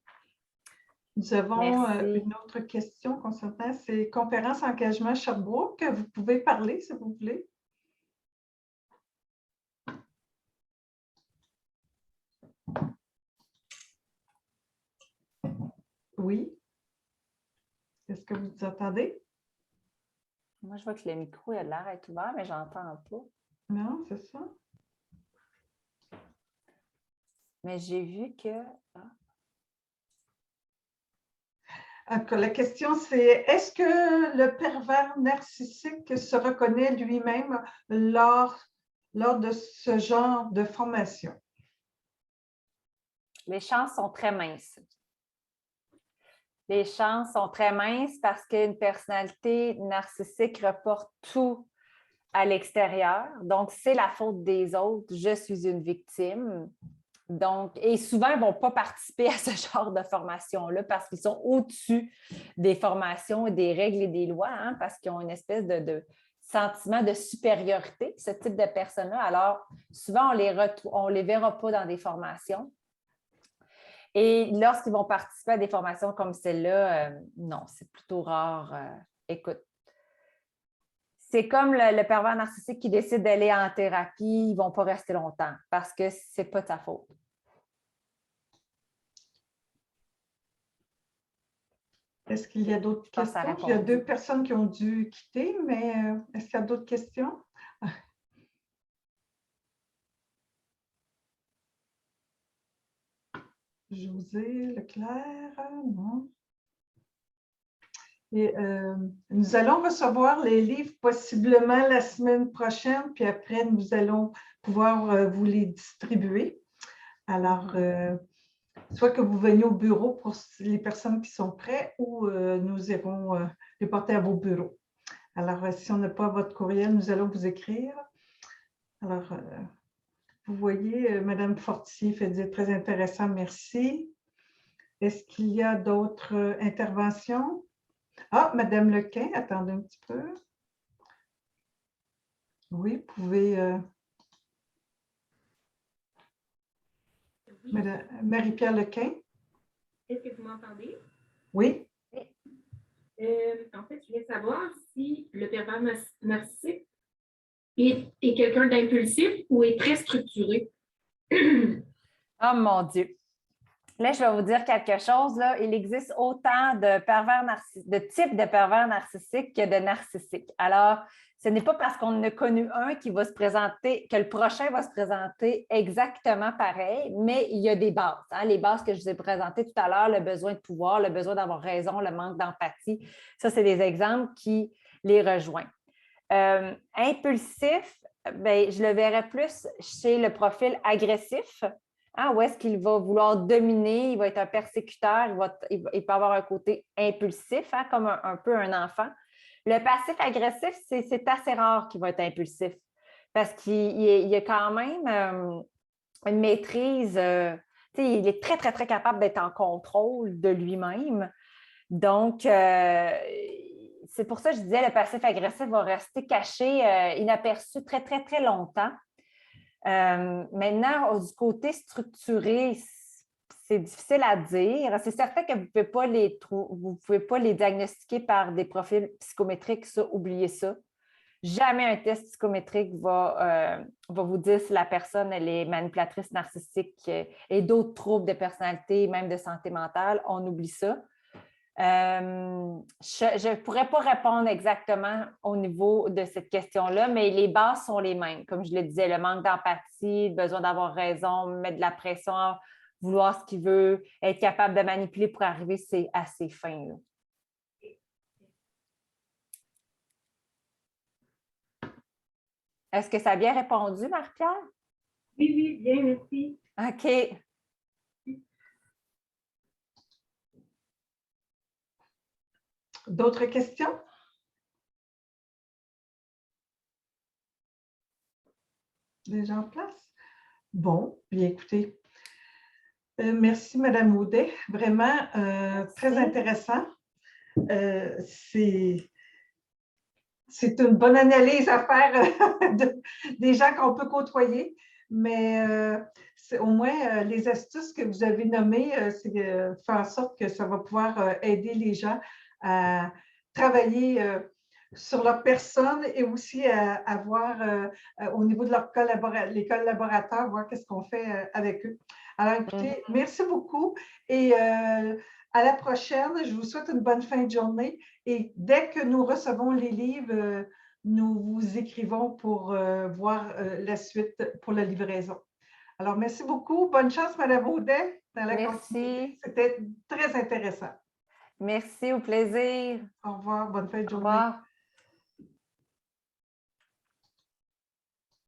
Nous avons Merci. une autre question concernant ces conférences engagement Sherbrooke. Vous pouvez parler si vous voulez. Oui. Est-ce que vous entendez? Moi, je vois que le micro a l'air d'être ouvert, mais je n'entends pas. Non, c'est ça. Mais j'ai vu que... La question, c'est est-ce que le pervers narcissique se reconnaît lui-même lors de ce genre de formation? Les chances sont très minces. Les chances sont très minces parce qu'une personnalité narcissique reporte tout à l'extérieur. Donc, c'est la faute des autres. Je suis une victime. Donc, et souvent, ils ne vont pas participer à ce genre de formation-là parce qu'ils sont au-dessus des formations et des règles et des lois, hein, parce qu'ils ont une espèce de sentiment de supériorité, ce type de personnes-là. Alors, souvent, on les verra pas dans des formations. Et lorsqu'ils vont participer à des formations comme celle-là, non, c'est plutôt rare. Écoute, c'est comme le pervers narcissique qui décide d'aller en thérapie, ils ne vont pas rester longtemps parce que ce n'est pas de sa faute. Est-ce qu'il y a d'autres questions? Il y a 2 personnes qui ont dû quitter, mais est-ce qu'il y a d'autres questions? José Leclerc, non. Et, nous allons recevoir les livres possiblement la semaine prochaine, puis après, nous allons pouvoir vous les distribuer. Alors, soit que vous veniez au bureau pour les personnes qui sont prêtes ou nous irons les porter à vos bureaux. Alors, si on n'a pas votre courriel, nous allons vous écrire. Alors, vous voyez, Madame Fortier fait dire très intéressant, merci. Est-ce qu'il y a d'autres interventions? Ah, Madame Lequin, attendez un petit peu. Oui, vous pouvez... Madame Marie-Pierre Lequin. Est-ce que vous m'entendez? Oui. En fait, je voulais savoir si le pervers narcissique est quelqu'un d'impulsif ou est très structuré. Oh mon Dieu! Là, je vais vous dire quelque chose. Là. Il existe autant de types de pervers narcissiques que de narcissiques. Alors, ce n'est pas parce qu'on en a connu un qui va se présenter, que le prochain va se présenter exactement pareil, mais il y a des bases. Hein? Les bases que je vous ai présentées tout à l'heure, le besoin de pouvoir, le besoin d'avoir raison, le manque d'empathie, ça, c'est des exemples qui les rejoignent. Impulsif, bien, je le verrais plus chez le profil agressif. Hein, où est-ce qu'il va vouloir dominer, il va être un persécuteur, il peut avoir un côté impulsif, hein, comme un peu un enfant. Le passif-agressif, c'est assez rare qu'il va être impulsif parce qu'il y a quand même une maîtrise, il est très, très, très capable d'être en contrôle de lui-même. Donc, c'est pour ça que je disais le passif-agressif va rester caché, inaperçu très, très, très longtemps. Maintenant, du côté structuré, c'est difficile à dire. C'est certain que vous pouvez pas les diagnostiquer par des profils psychométriques, ça, oubliez ça. Jamais un test psychométrique va vous dire si la personne elle est manipulatrice narcissique et d'autres troubles de personnalité, même de santé mentale. On oublie ça. Je ne pourrais pas répondre exactement au niveau de cette question-là, mais les bases sont les mêmes. Comme je le disais, le manque d'empathie, le besoin d'avoir raison, mettre de la pression, vouloir ce qu'il veut, être capable de manipuler pour arriver à ses fins. Là. Est-ce que ça a bien répondu, Marie-Pierre? Oui, oui, bien, merci. OK. D'autres questions? Déjà en place? Bon, bien écoutez. Merci, Madame Audet. Vraiment très intéressant. C'est une bonne analyse à faire des gens qu'on peut côtoyer, mais au moins les astuces que vous avez nommées, c'est de faire en sorte que ça va pouvoir aider les gens à travailler sur leur personne et aussi à voir au niveau de les collaborateurs, voir qu'est-ce qu'on fait avec eux. Alors, écoutez, merci beaucoup et à la prochaine. Je vous souhaite une bonne fin de journée et dès que nous recevons les livres, nous vous écrivons pour voir la suite pour la livraison. Alors, merci beaucoup. Bonne chance, Mme Audet, dans la continuité. C'était très intéressant. Merci, au plaisir. Au revoir. Bonne fin de journée. Au revoir.